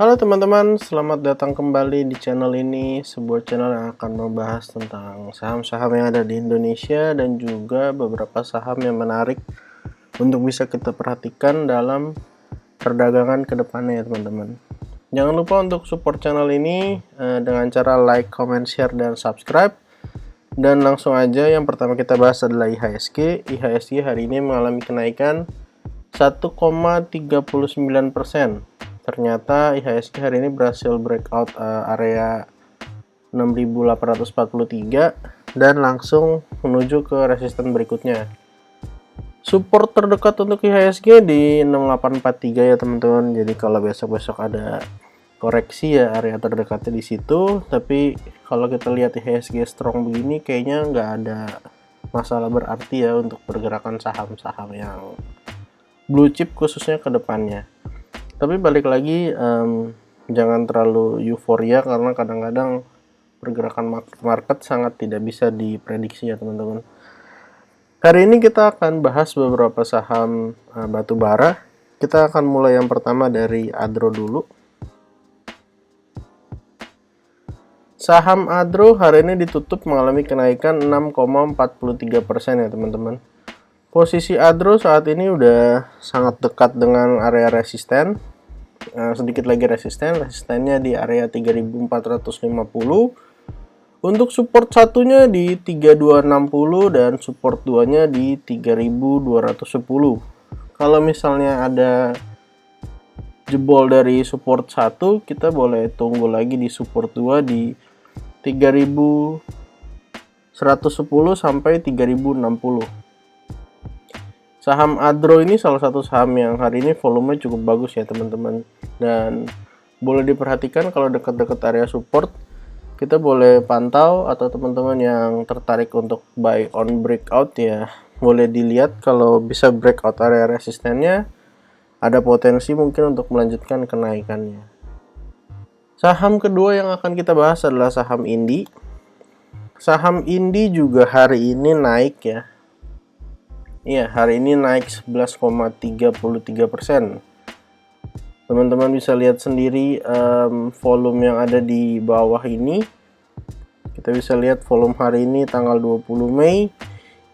Halo teman-teman, selamat datang kembali di channel ini, sebuah channel yang akan membahas tentang saham-saham yang ada di Indonesia dan juga beberapa saham yang menarik untuk bisa kita perhatikan dalam perdagangan ke depannya ya teman-teman. Jangan lupa untuk support channel ini dengan cara like, comment, share, dan subscribe. Dan langsung aja, yang pertama kita bahas adalah IHSG. IHSG hari ini mengalami kenaikan 1,39%. Ternyata IHSG hari ini berhasil breakout area 6843 dan langsung menuju ke resisten berikutnya. Support terdekat untuk IHSG di 6843 ya teman-teman. Jadi kalau besok-besok ada koreksi ya area terdekatnya di situ. Tapi kalau kita lihat IHSG strong begini, kayaknya nggak ada masalah berarti ya untuk pergerakan saham-saham yang blue chip khususnya ke depannya. Tapi balik lagi, jangan terlalu euforia karena kadang-kadang pergerakan market sangat tidak bisa diprediksi ya teman-teman. Hari ini kita akan bahas beberapa saham batu bara. Kita akan mulai yang pertama dari Adro dulu. Saham Adro hari ini ditutup mengalami kenaikan 6,43% ya teman-teman. Posisi Adro saat ini udah sangat dekat dengan area resisten. Sedikit lagi resistennya di area 3450. Untuk support satunya di 3260 dan support 2-nya di 3210. Kalau misalnya ada jebol dari support 1, kita boleh tunggu lagi di support 2 di 3110 sampai 3060. Saham Adro ini salah satu saham yang hari ini volumenya cukup bagus ya teman-teman, dan boleh diperhatikan kalau dekat-dekat area support kita boleh pantau, atau teman-teman yang tertarik untuk buy on breakout ya boleh dilihat kalau bisa breakout area resistennya, ada potensi mungkin untuk melanjutkan kenaikannya. Saham kedua yang akan kita bahas adalah saham Indi. Saham Indi juga hari ini naik ya. Iya, hari ini naik 11,33%. Teman-teman bisa lihat sendiri volume yang ada di bawah ini. Kita bisa lihat volume hari ini tanggal 20 Mei.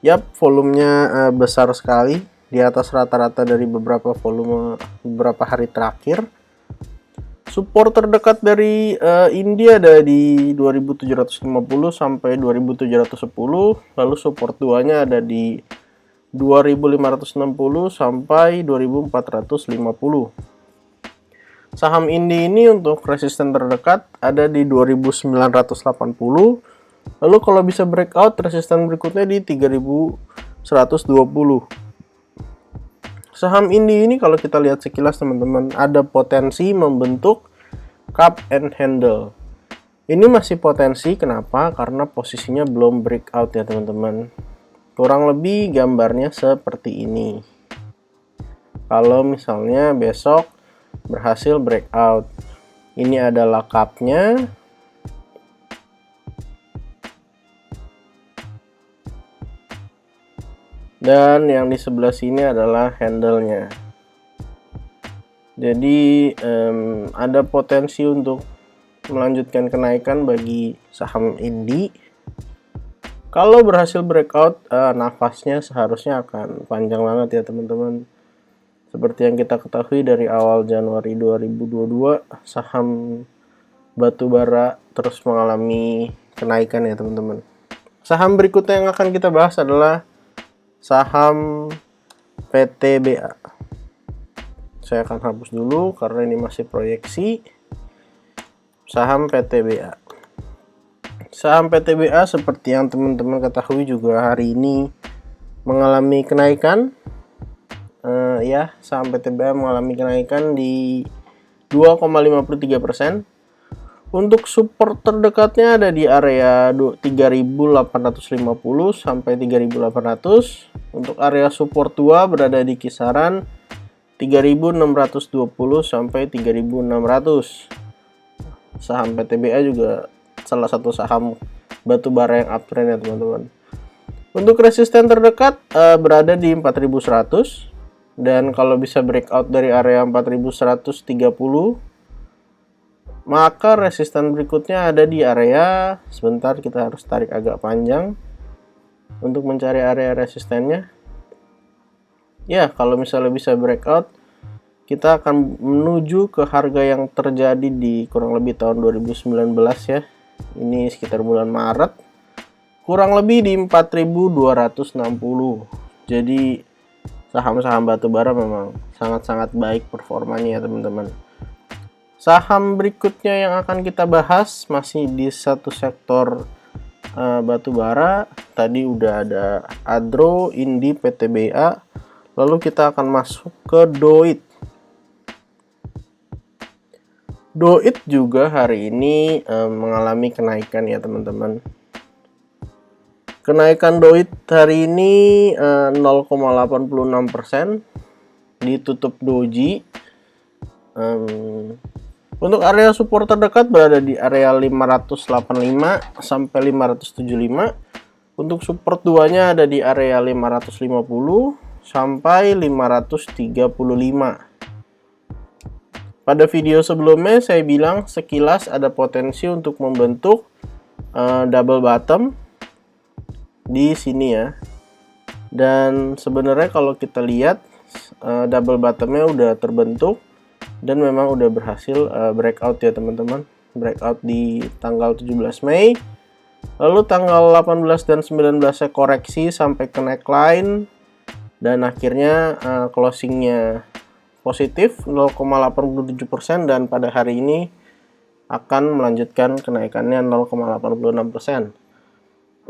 Yap, volumenya besar sekali, di atas rata-rata dari beberapa hari terakhir. Support terdekat dari India ada di 2750 sampai 2710, lalu support 2-nya ada di 2560 sampai 2450. Saham Indi ini untuk resisten terdekat ada di 2980. Lalu kalau bisa breakout, resisten berikutnya di 3120. Saham Indi ini kalau kita lihat sekilas teman-teman, ada potensi membentuk cup and handle. Ini masih potensi, kenapa? Karena posisinya belum breakout ya teman-teman. Kurang lebih gambarnya seperti ini. Kalau misalnya besok berhasil breakout, ini adalah cupnya, dan yang di sebelah sini adalah handle-nya. Jadi ada potensi untuk melanjutkan kenaikan bagi saham Indi. Kalau berhasil breakout, nafasnya seharusnya akan panjang banget ya teman-teman. Seperti yang kita ketahui dari awal Januari 2022, saham batubara terus mengalami kenaikan ya teman-teman. Saham berikutnya yang akan kita bahas adalah saham PTBA. Saya akan hapus dulu karena ini masih proyeksi. Saham PTBA. Saham PTBA seperti yang teman-teman ketahui juga hari ini mengalami kenaikan. Saham PTBA mengalami kenaikan di 2,53%. Untuk support terdekatnya ada di area 3850 sampai 3800. Untuk area support 2 berada di kisaran 3620 sampai 3600. Saham PTBA juga salah satu saham batubara yang uptrend ya teman-teman. Untuk resisten terdekat berada di 4100, dan kalau bisa breakout dari area 4130 Maka resisten berikutnya ada di area, sebentar kita harus tarik agak panjang untuk mencari area resistennya. Ya, kalau misalnya bisa breakout, kita akan menuju ke harga yang terjadi di kurang lebih tahun 2019 ya. Ini sekitar bulan Maret. Kurang lebih di 4.260. Jadi saham-saham batubara memang sangat-sangat baik performanya ya teman-teman. Saham berikutnya yang akan kita bahas masih di satu sektor batubara. Tadi udah ada Adro, Indi, PTBA. Lalu kita akan masuk ke DOIT. DOIT juga hari ini mengalami kenaikan ya teman-teman. Kenaikan DOIT hari ini 0,86%, ditutup doji. Untuk area support terdekat berada di area 585 sampai 575. Untuk support 2-nya ada di area 550 sampai 535. Pada video sebelumnya saya bilang sekilas ada potensi untuk membentuk double bottom di sini ya. Dan sebenarnya kalau kita lihat double bottomnya udah terbentuk dan memang udah berhasil breakout ya teman-teman. Breakout di tanggal 17 Mei. Lalu tanggal 18 dan 19 saya koreksi sampai ke neckline dan akhirnya closingnya positif 0,87% dan pada hari ini akan melanjutkan kenaikannya 0,86%.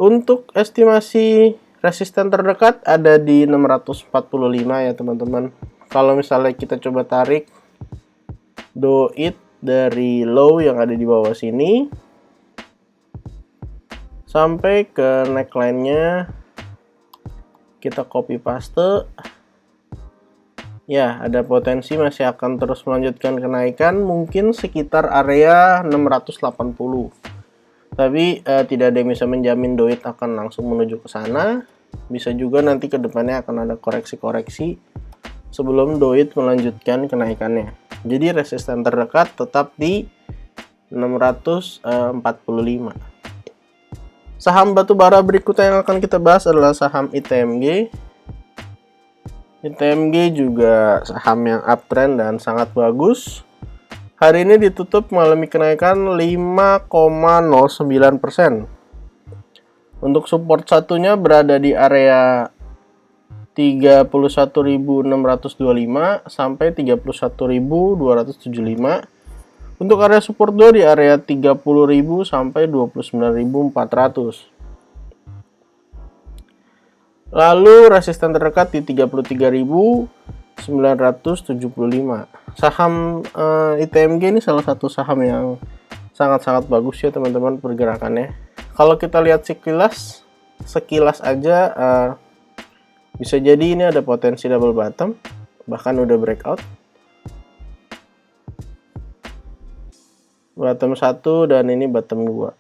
Untuk estimasi resisten terdekat ada di 645 ya teman-teman. Kalau misalnya kita coba tarik DOIT dari low yang ada di bawah sini sampai ke neckline-nya, kita copy paste. Ya, ada potensi masih akan terus melanjutkan kenaikan, mungkin sekitar area 680. Tapi tidak ada yang bisa menjamin DOIT akan langsung menuju ke sana. Bisa juga nanti ke depannya akan ada koreksi-koreksi sebelum DOIT melanjutkan kenaikannya. Jadi resisten terdekat tetap di 645. Saham batubara berikutnya yang akan kita bahas adalah saham ITMG. ITMG juga saham yang uptrend dan sangat bagus. Hari ini ditutup mengalami kenaikan 5,09%. Untuk support satunya berada di area 31.625 sampai 31.275. Untuk area support 2 di area 30.000 sampai 29.400. Lalu resisten terdekat di 33.975. Saham ITMG ini salah satu saham yang sangat-sangat bagus ya teman-teman pergerakannya. Kalau kita lihat sekilas aja bisa jadi ini ada potensi double bottom, bahkan udah breakout. Bottom 1 dan ini bottom 2.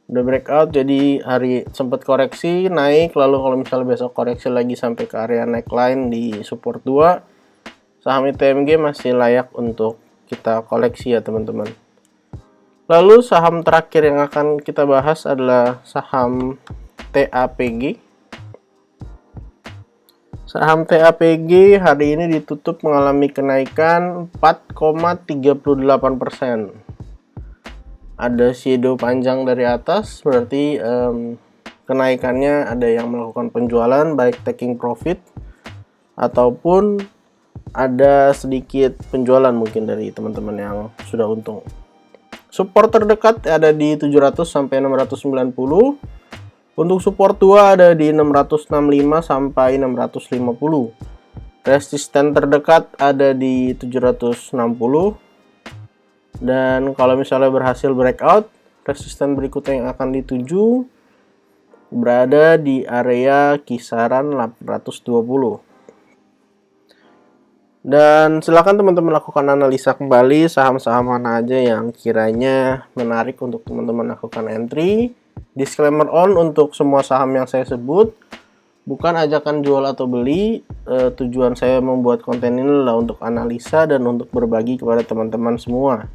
Udah breakout, jadi hari sempat koreksi naik, lalu kalau misalnya besok koreksi lagi sampai ke area neckline di support 2, saham ITMG masih layak untuk kita koleksi ya teman-teman. Lalu saham terakhir yang akan kita bahas adalah saham TAPG. Saham TAPG hari ini ditutup mengalami kenaikan 4,38%. Ada shadow panjang dari atas, berarti kenaikannya ada yang melakukan penjualan baik taking profit ataupun ada sedikit penjualan mungkin dari teman-teman yang sudah untung. Support terdekat ada di 700 sampai 690. Untuk support 2 ada di 665 sampai 650. Resisten terdekat ada di 760. Dan kalau misalnya berhasil breakout, resisten berikutnya yang akan dituju berada di area kisaran 820. Dan silakan teman-teman lakukan analisa kembali saham-saham mana aja yang kiranya menarik untuk teman-teman lakukan entry. Disclaimer on untuk semua saham yang saya sebut. Bukan ajakan jual atau beli. Tujuan saya membuat konten ini adalah untuk analisa dan untuk berbagi kepada teman-teman semua.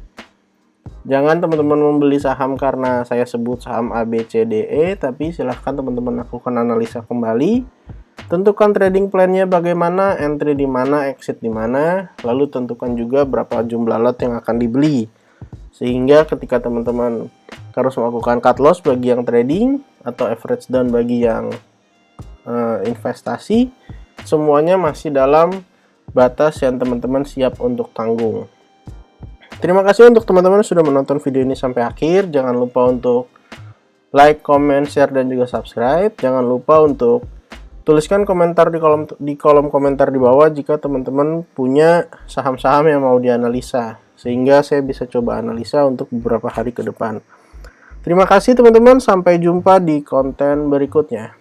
Jangan teman-teman membeli saham karena saya sebut saham A, B, C, D, E, tapi silahkan teman-teman lakukan analisa kembali. Tentukan trading plan-nya bagaimana, entry di mana, exit di mana, lalu tentukan juga berapa jumlah lot yang akan dibeli. Sehingga ketika teman-teman harus melakukan cut loss bagi yang trading atau average down bagi yang investasi, semuanya masih dalam batas yang teman-teman siap untuk tanggung. Terima kasih untuk teman-teman sudah menonton video ini sampai akhir. Jangan lupa untuk like, comment, share, dan juga subscribe. Jangan lupa untuk tuliskan komentar di kolom komentar di bawah jika teman-teman punya saham-saham yang mau dianalisa, sehingga saya bisa coba analisa untuk beberapa hari ke depan. Terima kasih teman-teman, sampai jumpa di konten berikutnya.